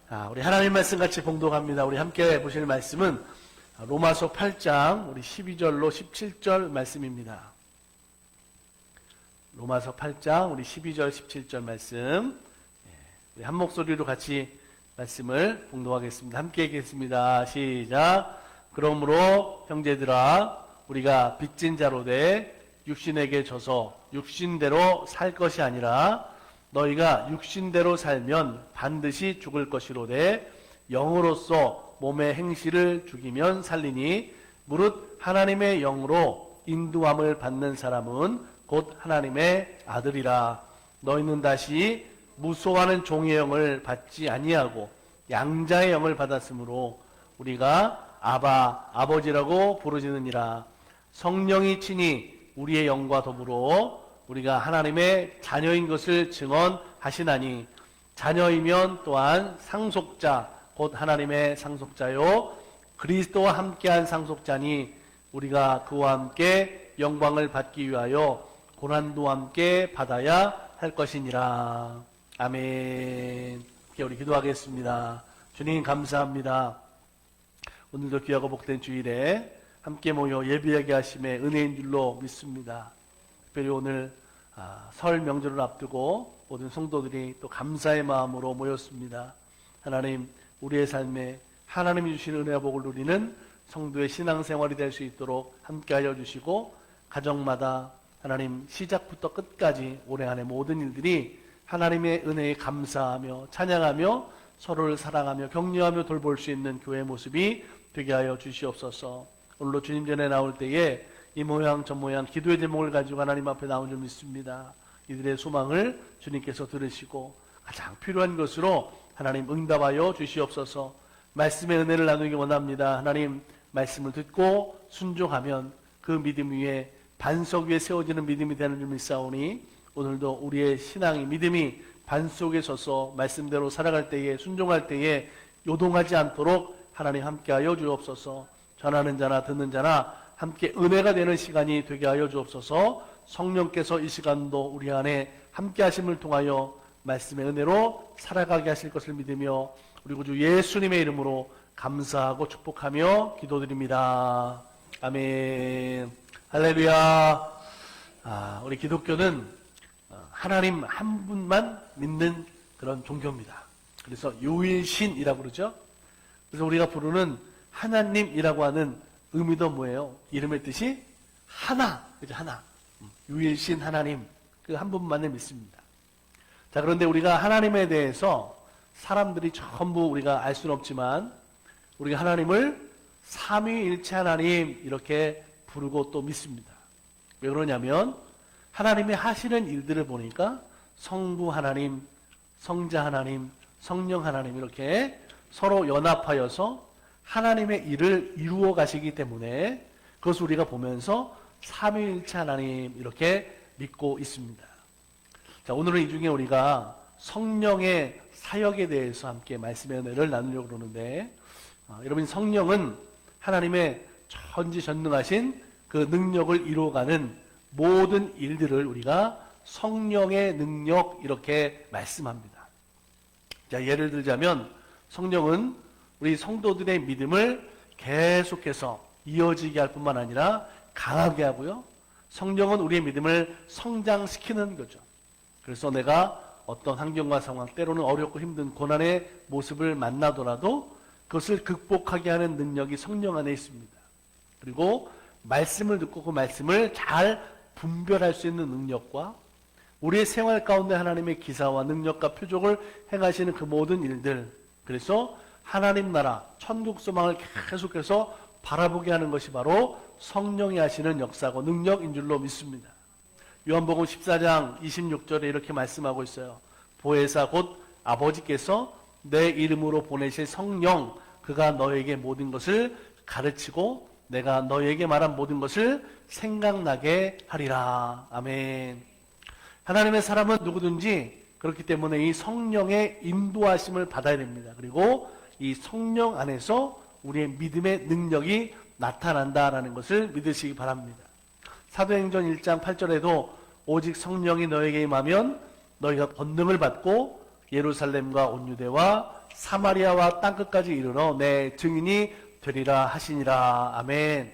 우리 하나님 말씀 같이 봉독합니다. 우리 함께 보실 말씀은 로마서 8장 우리 12절로 17절 말씀입니다. 로마서 8장 우리 12절 17절 말씀, 우리 한 목소리로 같이 말씀을 봉독하겠습니다. 함께 읽겠습니다. 시작. 그러므로 형제들아, 우리가 빚진 자로 돼 육신에게 져서 육신대로 살 것이 아니라 너희가 육신대로 살면 반드시 죽을 것이로되 영으로서 몸의 행실을 죽이면 살리니 무릇 하나님의 영으로 인도함을 받는 사람은 곧 하나님의 아들이라. 너희는 다시 무소하는 종의 영을 받지 아니하고 양자의 영을 받았으므로 우리가 아바 아버지라고 부르짖느니라. 성령이 친히 우리의 영과 더불어 우리가 하나님의 자녀인 것을 증언하시나니 자녀이면 또한 상속자 곧 하나님의 상속자요 그리스도와 함께한 상속자니 우리가 그와 함께 영광을 받기 위하여 고난도 함께 받아야 할 것이니라. 아멘. 우리 기도하겠습니다. 주님 감사합니다. 오늘도 귀하고 복된 주일에 함께 모여 예배하게 하심에 은혜인 줄로 믿습니다. 특별히 오늘 설 명절을 앞두고 모든 성도들이 또 감사의 마음으로 모였습니다. 하나님, 우리의 삶에 하나님이 주신 은혜와 복을 누리는 성도의 신앙생활이 될 수 있도록 함께하여 주시고 가정마다 하나님 시작부터 끝까지 올해 안의 모든 일들이 하나님의 은혜에 감사하며 찬양하며 서로를 사랑하며 격려하며 돌볼 수 있는 교회의 모습이 되게 하여 주시옵소서. 오늘로 주님 전에 나올 때에 이 모양 저 모양 기도의 제목을 가지고 하나님 앞에 나온 줄 믿습니다. 이들의 소망을 주님께서 들으시고 가장 필요한 것으로 하나님 응답하여 주시옵소서. 말씀의 은혜를 나누기 원합니다. 하나님 말씀을 듣고 순종하면 그 믿음 위에 반석 위에 세워지는 믿음이 되는 줄 믿사오니 오늘도 우리의 신앙이 믿음이 반석에 서서 말씀대로 살아갈 때에 순종할 때에 요동하지 않도록 하나님 함께하여 주옵소서. 전하는 자나 듣는 자나 함께 은혜가 되는 시간이 되게 하여 주옵소서. 성령께서 이 시간도 우리 안에 함께 하심을 통하여 말씀의 은혜로 살아가게 하실 것을 믿으며 우리 구주 예수님의 이름으로 감사하고 축복하며 기도드립니다. 아멘. 할렐루야. 우리 기독교는 하나님 한 분만 믿는 그런 종교입니다. 그래서 유일신이라고 그러죠. 그래서 우리가 부르는 하나님이라고 하는 의미도 뭐예요? 이름의 뜻이 하나, 그죠? 하나. 유일신 하나님, 그 한 분만을 믿습니다. 자, 그런데 우리가 하나님에 대해서 사람들이 전부 우리가 알 수는 없지만 우리가 하나님을 삼위일체 하나님 이렇게 부르고 또 믿습니다. 왜 그러냐면 하나님이 하시는 일들을 보니까 성부 하나님, 성자 하나님, 성령 하나님 이렇게 서로 연합하여서 하나님의 일을 이루어 가시기 때문에 그것을 우리가 보면서 삼위일체 하나님 이렇게 믿고 있습니다. 자, 오늘은 이 중에 우리가 성령의 사역에 대해서 함께 말씀의 은혜를 나누려고 그러는데 여러분 성령은 하나님의 전지전능하신 그 능력을 이루어가는 모든 일들을 우리가 성령의 능력 이렇게 말씀합니다. 자, 예를 들자면 성령은 우리 성도들의 믿음을 계속해서 이어지게 할 뿐만 아니라 강하게 하고요. 성령은 우리의 믿음을 성장시키는 거죠. 그래서 내가 어떤 환경과 상황, 때로는 어렵고 힘든 고난의 모습을 만나더라도 그것을 극복하게 하는 능력이 성령 안에 있습니다. 그리고 말씀을 듣고 그 말씀을 잘 분별할 수 있는 능력과 우리의 생활 가운데 하나님의 기사와 능력과 표적을 행하시는 그 모든 일들, 그래서 하나님 나라, 천국 소망을 계속해서 바라보게 하는 것이 바로 성령이 하시는 역사고 능력인 줄로 믿습니다. 요한복음 14장 26절에 이렇게 말씀하고 있어요. 보혜사 곧 아버지께서 내 이름으로 보내실 성령, 그가 너에게 모든 것을 가르치고 내가 너에게 말한 모든 것을 생각나게 하리라. 아멘. 하나님의 사람은 누구든지 그렇기 때문에 이 성령의 인도하심을 받아야 됩니다. 그리고 이 성령 안에서 우리의 믿음의 능력이 나타난다라는 것을 믿으시기 바랍니다. 사도행전 1장 8절에도 오직 성령이 너에게 임하면 너희가 권능을 받고 예루살렘과 온 유대와 사마리아와 땅끝까지 이르러 내 증인이 되리라 하시니라. 아멘.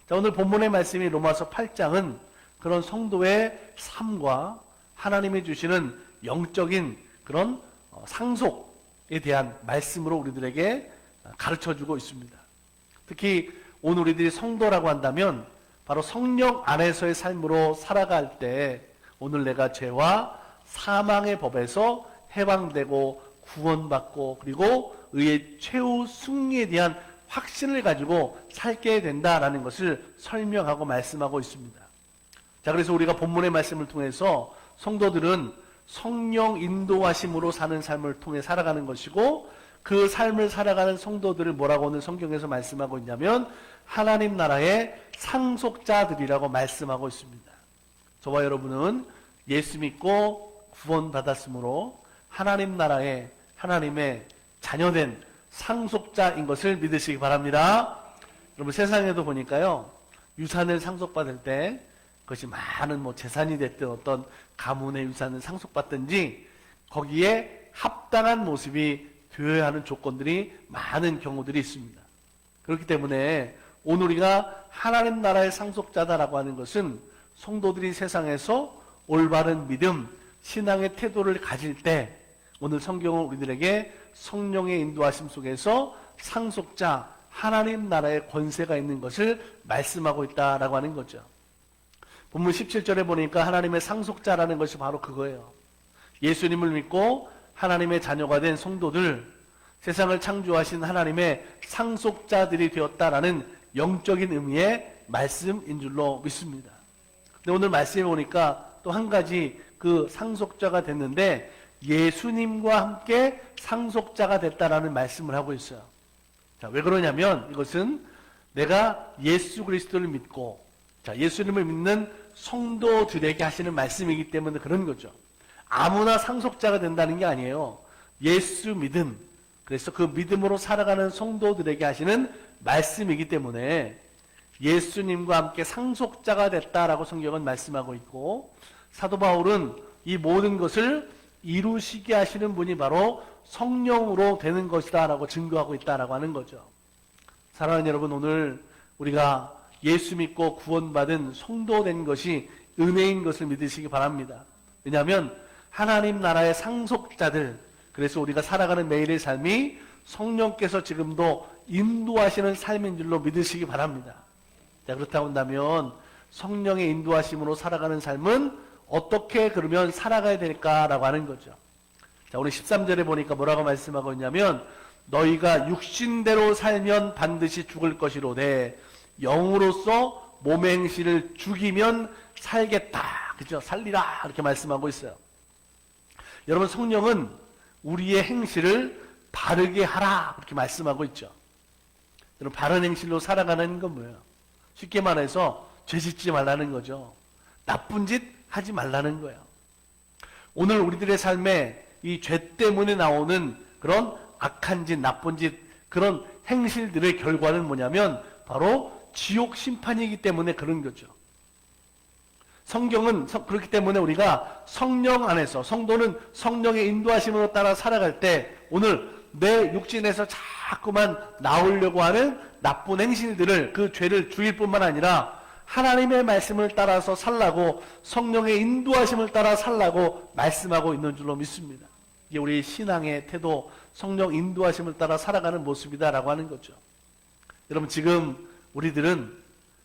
자, 오늘 본문의 말씀이 로마서 8장은 그런 성도의 삶과 하나님이 주시는 영적인 그런 상속에 대한 말씀으로 우리들에게 가르쳐주고 있습니다. 특히 오늘 우리들이 성도라고 한다면 바로 성령 안에서의 삶으로 살아갈 때 오늘 내가 죄와 사망의 법에서 해방되고 구원받고 그리고 의의 최후 승리에 대한 확신을 가지고 살게 된다라는 것을 설명하고 말씀하고 있습니다. 자, 그래서 우리가 본문의 말씀을 통해서 성도들은 성령 인도하심으로 사는 삶을 통해 살아가는 것이고 그 삶을 살아가는 성도들을 뭐라고 오늘 성경에서 말씀하고 있냐면 하나님 나라의 상속자들이라고 말씀하고 있습니다. 저와 여러분은 예수 믿고 구원받았으므로 하나님 나라의 하나님의 자녀된 상속자인 것을 믿으시기 바랍니다. 여러분 세상에도 보니까요 유산을 상속받을 때 그것이 많은 재산이 됐든 어떤 가문의 유산을 상속받든지 거기에 합당한 모습이 되어야 하는 조건들이 많은 경우들이 있습니다. 그렇기 때문에 오늘 우리가 하나님 나라의 상속자다라고 하는 것은 성도들이 세상에서 올바른 믿음, 신앙의 태도를 가질 때 오늘 성경은 우리들에게 성령의 인도하심 속에서 상속자, 하나님 나라의 권세가 있는 것을 말씀하고 있다라고 하는 거죠. 본문 17절에 보니까 하나님의 상속자라는 것이 바로 그거예요. 예수님을 믿고 하나님의 자녀가 된 성도들, 세상을 창조하신 하나님의 상속자들이 되었다라는 영적인 의미의 말씀인 줄로 믿습니다. 근데 오늘 말씀해 보니까 또 한 가지 그 상속자가 됐는데 예수님과 함께 상속자가 됐다라는 말씀을 하고 있어요. 자, 왜 그러냐면 이것은 내가 예수 그리스도를 믿고 예수님을 믿는 성도들에게 하시는 말씀이기 때문에 그런 거죠. 아무나 상속자가 된다는 게 아니에요. 예수 믿음, 그래서 그 믿음으로 살아가는 성도들에게 하시는 말씀이기 때문에 예수님과 함께 상속자가 됐다라고 성경은 말씀하고 있고 사도 바울은 이 모든 것을 이루시게 하시는 분이 바로 성령으로 되는 것이다 라고 증거하고 있다라고 하는 거죠. 사랑하는 여러분, 오늘 우리가 예수 믿고 구원받은 성도 된 것이 은혜인 것을 믿으시기 바랍니다. 왜냐하면 하나님 나라의 상속자들, 그래서 우리가 살아가는 매일의 삶이 성령께서 지금도 인도하시는 삶인 줄로 믿으시기 바랍니다. 자, 그렇다고 한다면 성령의 인도하심으로 살아가는 삶은 어떻게 그러면 살아가야 될까라고 하는 거죠. 자, 우리 13절에 보니까 뭐라고 말씀하고 있냐면 너희가 육신대로 살면 반드시 죽을 것이로되 영으로서 몸의 행실을 죽이면 살겠다. 그죠? 살리라. 이렇게 말씀하고 있어요. 여러분 성령은 우리의 행실을 바르게 하라. 그렇게 말씀하고 있죠. 여러분 바른 행실로 살아가는 건 뭐예요? 쉽게 말해서 죄 짓지 말라는 거죠. 나쁜 짓 하지 말라는 거예요. 오늘 우리들의 삶에 이 죄 때문에 나오는 그런 악한 짓, 나쁜 짓, 그런 행실들의 결과는 뭐냐면 바로 지옥 심판이기 때문에 그런 거죠. 성경은 그렇기 때문에 우리가 성령 안에서 성도는 성령의 인도하심으로 따라 살아갈 때 오늘 내 육신에서 자꾸만 나오려고 하는 나쁜 행실들을 그 죄를 죽일 뿐만 아니라 하나님의 말씀을 따라서 살라고 성령의 인도하심을 따라 살라고 말씀하고 있는 줄로 믿습니다. 이게 우리 신앙의 태도, 성령 인도하심을 따라 살아가는 모습이다라고 하는 거죠. 여러분 지금 우리들은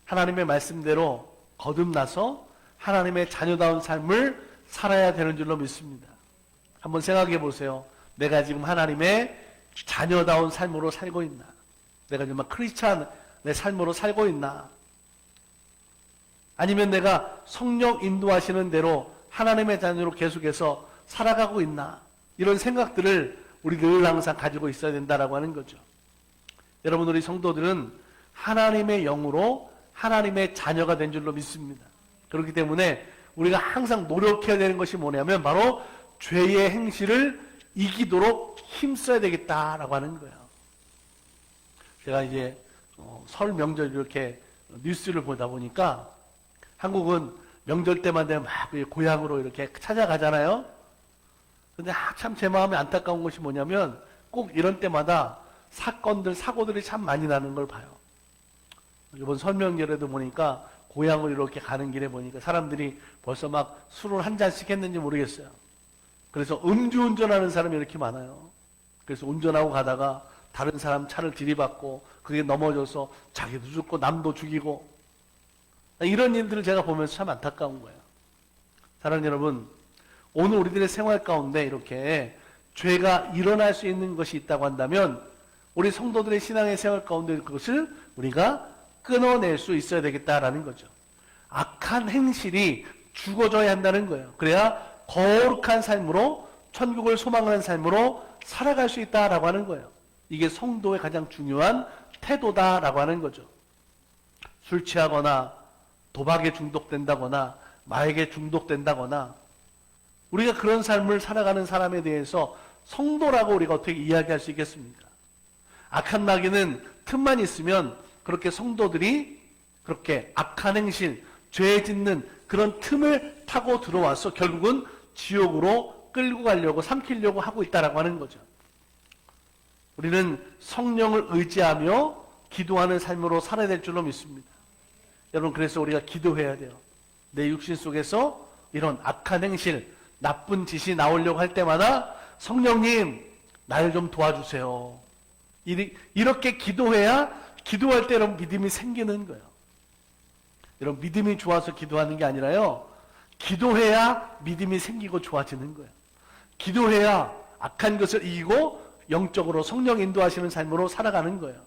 하나님의 말씀대로 거듭나서 하나님의 자녀다운 삶을 살아야 되는 줄로 믿습니다. 한번 생각해 보세요. 내가 지금 하나님의 자녀다운 삶으로 살고 있나? 내가 정말 크리스찬의 삶으로 살고 있나? 아니면 내가 성령 인도하시는 대로 하나님의 자녀로 계속해서 살아가고 있나? 이런 생각들을 우리 늘 항상 가지고 있어야 된다라고 하는 거죠. 여러분 우리 성도들은 하나님의 영으로 하나님의 자녀가 된 줄로 믿습니다. 그렇기 때문에 우리가 항상 노력해야 되는 것이 뭐냐면 바로 죄의 행실을 이기도록 힘써야 되겠다라고 하는 거예요. 제가 이제 설 명절 이렇게 뉴스를 보다 보니까 한국은 명절 때만 되면 막 고향으로 이렇게 찾아가잖아요. 근데 참 제 마음에 안타까운 것이 뭐냐면 꼭 이런 때마다 사고들이 참 많이 나는 걸 봐요. 이번 설명절에도 보니까 고향을 이렇게 가는 길에 보니까 사람들이 벌써 막 술을 한 잔씩 했는지 모르겠어요. 그래서 음주운전하는 사람이 이렇게 많아요. 그래서 운전하고 가다가 다른 사람 차를 들이받고 그게 넘어져서 자기도 죽고 남도 죽이고 이런 일들을 제가 보면서 참 안타까운 거예요. 사랑하는 여러분, 오늘 우리들의 생활 가운데 이렇게 죄가 일어날 수 있는 것이 있다고 한다면 우리 성도들의 신앙의 생활 가운데 그것을 우리가 끊어낼 수 있어야 되겠다라는 거죠. 악한 행실이 죽어져야 한다는 거예요. 그래야 거룩한 삶으로 천국을 소망하는 삶으로 살아갈 수 있다라고 하는 거예요. 이게 성도의 가장 중요한 태도다라고 하는 거죠. 술 취하거나 도박에 중독된다거나 마약에 중독된다거나 우리가 그런 삶을 살아가는 사람에 대해서 성도라고 우리가 어떻게 이야기할 수 있겠습니까? 악한 마귀는 틈만 있으면 그렇게 성도들이 그렇게 악한 행실, 죄 짓는 그런 틈을 타고 들어와서 결국은 지옥으로 끌고 가려고 삼키려고 하고 있다라고 하는 거죠. 우리는 성령을 의지하며 기도하는 삶으로 살아야 될 줄로 믿습니다. 여러분, 그래서 우리가 기도해야 돼요. 내 육신 속에서 이런 악한 행실, 나쁜 짓이 나오려고 할 때마다 성령님, 나를 좀 도와주세요. 이렇게 기도해야 기도할 때 여러분 믿음이 생기는 거예요. 여러분, 믿음이 좋아서 기도하는 게 아니라요. 기도해야 믿음이 생기고 좋아지는 거예요. 기도해야 악한 것을 이기고 영적으로 성령 인도하시는 삶으로 살아가는 거예요.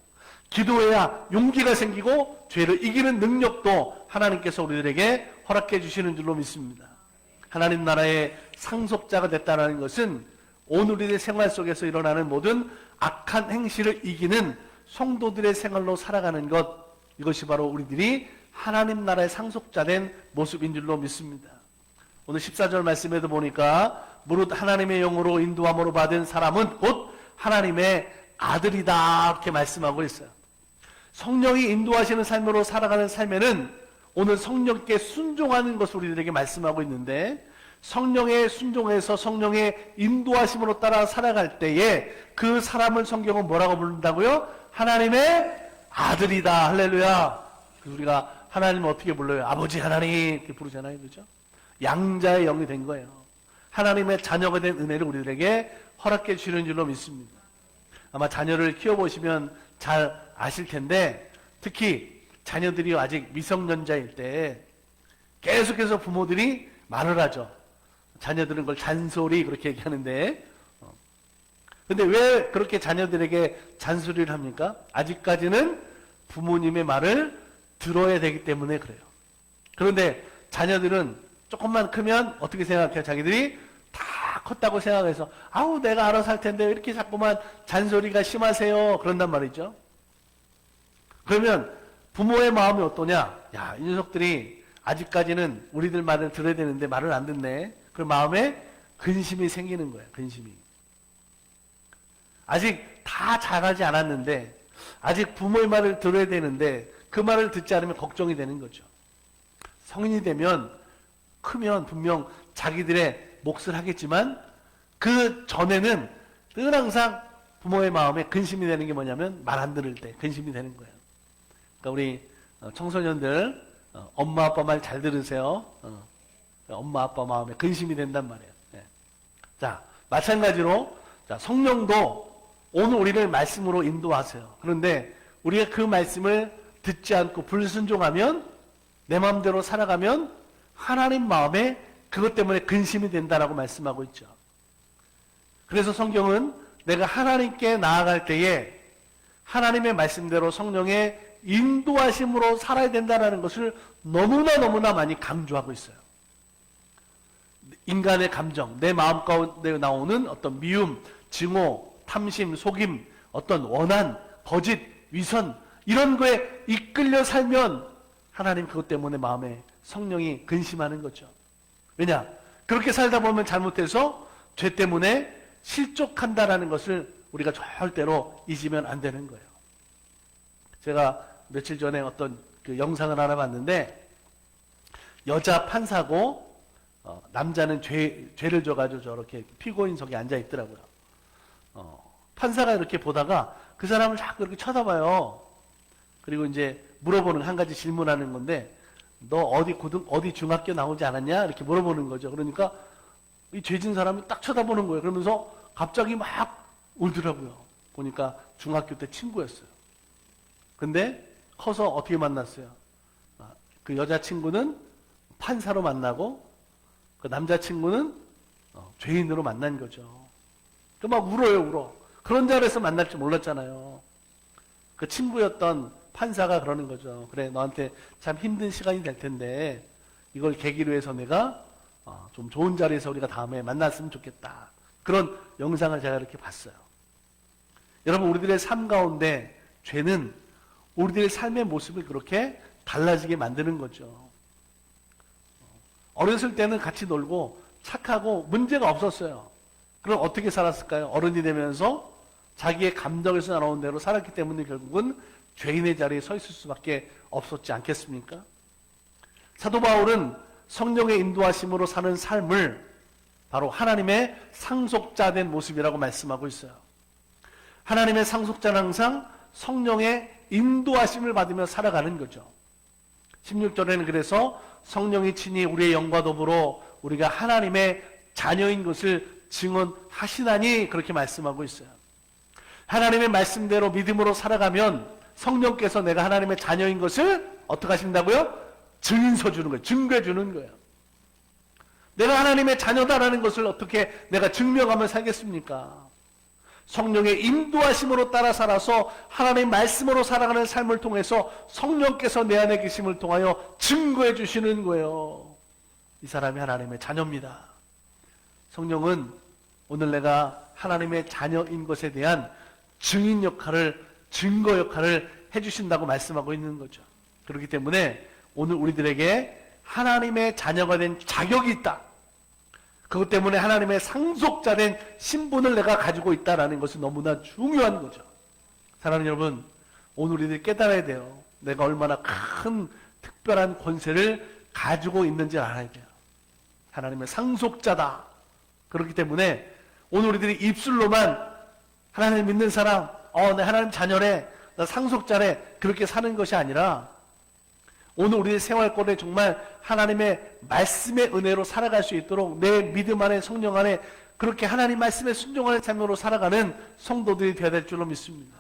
기도해야 용기가 생기고 죄를 이기는 능력도 하나님께서 우리들에게 허락해 주시는 줄로 믿습니다. 하나님 나라의 상속자가 됐다는 것은 오늘 우리의 생활 속에서 일어나는 모든 악한 행실을 이기는 성도들의 생활로 살아가는 것, 이것이 바로 우리들이 하나님 나라의 상속자된 모습인 줄로 믿습니다. 오늘 14절 말씀에도 보니까 무릇 하나님의 영으로 인도함으로 받은 사람은 곧 하나님의 아들이다 이렇게 말씀하고 있어요. 성령이 인도하시는 삶으로 살아가는 삶에는 오늘 성령께 순종하는 것을 우리들에게 말씀하고 있는데, 성령에 순종해서 성령의 인도하심으로 따라 살아갈 때에 그 사람을 성경은 뭐라고 부른다고요? 하나님의 아들이다. 할렐루야. 우리가 하나님을 어떻게 불러요? 아버지 하나님 이렇게 부르잖아요. 그죠? 양자의 영이 된 거예요. 하나님의 자녀가 된 은혜를 우리들에게 허락해 주시는 줄로 믿습니다. 아마 자녀를 키워보시면 잘 아실 텐데, 특히 자녀들이 아직 미성년자일 때 계속해서 부모들이 말을 하죠. 자녀들은 그걸 잔소리 그렇게 얘기하는데, 근데 왜 그렇게 자녀들에게 잔소리를 합니까? 아직까지는 부모님의 말을 들어야 되기 때문에 그래요. 그런데 자녀들은 조금만 크면 어떻게 생각해요? 자기들이 다 컸다고 생각해서 아우 내가 알아서 할 텐데 왜 이렇게 자꾸만 잔소리가 심하세요? 그런단 말이죠. 그러면 부모의 마음이 어떠냐? 야, 이 녀석들이 아직까지는 우리들 말을 들어야 되는데 말을 안 듣네. 그럼 마음에 근심이 생기는 거예요. 근심이. 아직 다 자라지 않았는데 아직 부모의 말을 들어야 되는데 그 말을 듣지 않으면 걱정이 되는 거죠. 성인이 되면 크면 분명 자기들의 몫을 하겠지만 그 전에는 늘 항상 부모의 마음에 근심이 되는 게 뭐냐면 말 안 들을 때 근심이 되는 거예요. 그러니까 우리 청소년들 엄마 아빠 말 잘 들으세요. 엄마 아빠 마음에 근심이 된단 말이에요. 네. 자, 마찬가지로 자, 성령도 오늘 우리를 말씀으로 인도하세요. 그런데 우리가 그 말씀을 듣지 않고 불순종하면 내 마음대로 살아가면 하나님 마음에 그것 때문에 근심이 된다라고 말씀하고 있죠. 그래서 성경은 내가 하나님께 나아갈 때에 하나님의 말씀대로 성령의 인도하심으로 살아야 된다는 것을 너무나 많이 강조하고 있어요. 인간의 감정, 내 마음 가운데 나오는 어떤 미움, 증오, 탐심, 속임, 어떤 원한, 거짓, 위선 이런 거에 이끌려 살면 하나님 그것 때문에 마음에 성령이 근심하는 거죠. 왜냐? 그렇게 살다 보면 잘못해서 죄 때문에 실족한다라는 것을 우리가 절대로 잊으면 안 되는 거예요. 제가 며칠 전에 어떤 그 영상을 하나 봤는데 여자 판사고 남자는 죄를 져가지고 저렇게 피고인석에 앉아 있더라고요. 판사가 이렇게 보다가 그 사람을 자꾸 이렇게 쳐다봐요. 그리고 이제 물어보는, 한 가지 질문하는 건데, 너 어디 중학교 나오지 않았냐? 이렇게 물어보는 거죠. 그러니까 이 죄진 사람이 딱 쳐다보는 거예요. 그러면서 갑자기 막 울더라고요. 보니까 중학교 때 친구였어요. 근데 커서 어떻게 만났어요? 그 여자친구는 판사로 만나고 그 남자친구는 죄인으로 만난 거죠. 그 막 울어. 그런 자리에서 만날 줄 몰랐잖아요. 그 친구였던 판사가 그러는 거죠. 그래, 너한테 참 힘든 시간이 될 텐데 이걸 계기로 해서 내가 좀 좋은 자리에서 우리가 다음에 만났으면 좋겠다. 그런 영상을 제가 이렇게 봤어요. 여러분, 우리들의 삶 가운데 죄는 우리들의 삶의 모습을 그렇게 달라지게 만드는 거죠. 어렸을 때는 같이 놀고 착하고 문제가 없었어요. 그럼 어떻게 살았을까요? 어른이 되면서 자기의 감정에서 나오는 대로 살았기 때문에 결국은 죄인의 자리에 서 있을 수밖에 없었지 않겠습니까? 사도 바울은 성령의 인도하심으로 사는 삶을 바로 하나님의 상속자된 모습이라고 말씀하고 있어요. 하나님의 상속자는 항상 성령의 인도하심을 받으며 살아가는 거죠. 16절에는 그래서 성령이 친히 우리의 영과 더불어 우리가 하나님의 자녀인 것을 증언하시나니 그렇게 말씀하고 있어요. 하나님의 말씀대로 믿음으로 살아가면 성령께서 내가 하나님의 자녀인 것을 어떻게 하신다고요? 증인서 주는 거예요. 증거해 주는 거예요. 내가 하나님의 자녀다라는 것을 어떻게 내가 증명하며 살겠습니까? 성령의 인도하심으로 따라 살아서 하나님의 말씀으로 살아가는 삶을 통해서 성령께서 내 안에 계심을 통하여 증거해 주시는 거예요. 이 사람이 하나님의 자녀입니다. 성령은 오늘 내가 하나님의 자녀인 것에 대한 증인 역할을, 증거 역할을 해주신다고 말씀하고 있는 거죠. 그렇기 때문에 오늘 우리들에게 하나님의 자녀가 된 자격이 있다. 그것 때문에 하나님의 상속자된 신분을 내가 가지고 있다는 것은 너무나 중요한 거죠. 사랑하는 여러분, 오늘 우리들이 깨달아야 돼요. 내가 얼마나 큰 특별한 권세를 가지고 있는지 알아야 돼요. 하나님의 상속자다. 그렇기 때문에 오늘 우리들이 입술로만 하나님 믿는 사람, 내 하나님 자녀래, 나 상속자래, 그렇게 사는 것이 아니라 오늘 우리의 생활권에 정말 하나님의 말씀의 은혜로 살아갈 수 있도록 내 믿음 안에, 성령 안에 그렇게 하나님 말씀에 순종하는 삶으로 살아가는 성도들이 되어야 될 줄로 믿습니다.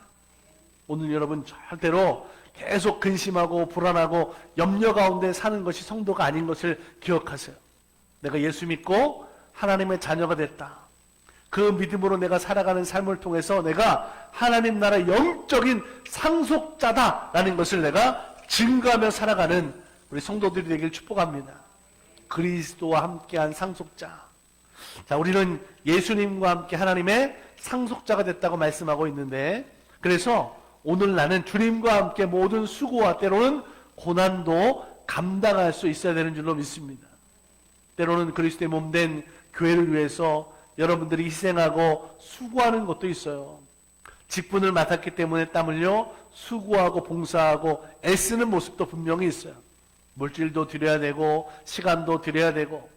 오늘 여러분 절대로 계속 근심하고 불안하고 염려 가운데 사는 것이 성도가 아닌 것을 기억하세요. 내가 예수 믿고 하나님의 자녀가 됐다. 그 믿음으로 내가 살아가는 삶을 통해서 내가 하나님 나라 영적인 상속자다라는 것을 내가 증거하며 살아가는 우리 성도들이 되길 축복합니다. 그리스도와 함께한 상속자. 자, 우리는 예수님과 함께 하나님의 상속자가 됐다고 말씀하고 있는데, 그래서 오늘 나는 주님과 함께 모든 수고와 때로는 고난도 감당할 수 있어야 되는 줄로 믿습니다. 때로는 그리스도의 몸된 교회를 위해서 여러분들이 희생하고 수고하는 것도 있어요. 직분을 맡았기 때문에 땀 흘려 수고하고 봉사하고 애쓰는 모습도 분명히 있어요. 물질도 드려야 되고 시간도 드려야 되고.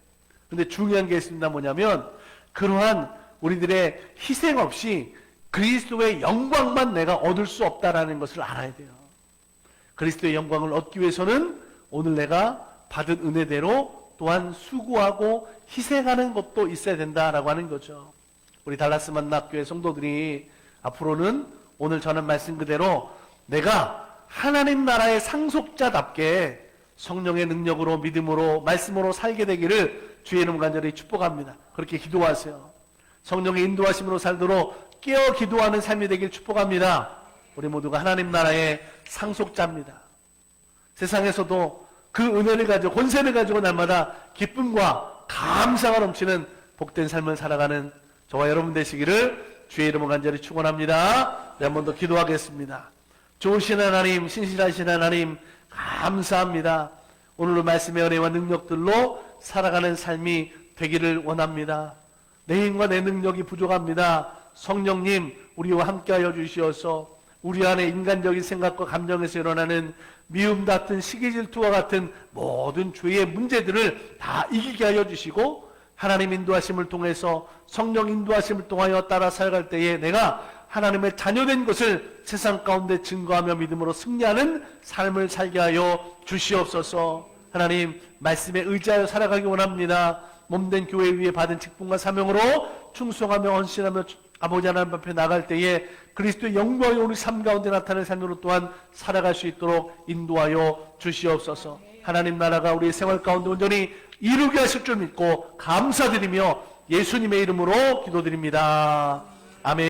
근데 중요한 게 있습니다. 뭐냐면 그러한 우리들의 희생 없이 그리스도의 영광만 내가 얻을 수 없다라는 것을 알아야 돼요. 그리스도의 영광을 얻기 위해서는 오늘 내가 받은 은혜대로 또한 수고하고 희생하는 것도 있어야 된다라고 하는 거죠. 우리 달라스 만납교회 성도들이 앞으로는 오늘 전한 말씀 그대로 내가 하나님 나라의 상속자답게 성령의 능력으로 믿음으로 말씀으로 살게 되기를 주의 이름 간절히 축복합니다. 그렇게 기도하세요. 성령의 인도하심으로 살도록 깨어 기도하는 삶이 되길 축복합니다. 우리 모두가 하나님 나라의 상속자입니다. 세상에서도 그 은혜를 가지고 권세를 가지고 날마다 기쁨과 감사가 넘치는 복된 삶을 살아가는 저와 여러분 되시기를 주의 이름으로 간절히 축원합니다. 한 번 더 기도하겠습니다. 좋으신 하나님, 신실하신 하나님 감사합니다. 오늘도 말씀의 은혜와 능력들로 살아가는 삶이 되기를 원합니다. 내 힘과 내 능력이 부족합니다. 성령님 우리와 함께하여 주시어서 우리 안에 인간적인 생각과 감정에서 일어나는 미움 같은 시기 질투와 같은 모든 죄의 문제들을 다 이기게 하여 주시고 하나님 인도하심을 통해서 성령 인도하심을 통하여 따라 살아갈 때에 내가 하나님의 자녀된 것을 세상 가운데 증거하며 믿음으로 승리하는 삶을 살게 하여 주시옵소서. 하나님, 말씀에 의지하여 살아가기 원합니다. 몸된 교회 위에 받은 직분과 사명으로 충성하며 헌신하며 아버지 하나님 앞에 나갈 때에 그리스도의 영광이 우리 삶 가운데 나타낼 삶으로 또한 살아갈 수 있도록 인도하여 주시옵소서. 하나님 나라가 우리의 생활 가운데 온전히 이루게 하실 줄 믿고 감사드리며 예수님의 이름으로 기도드립니다. 아멘.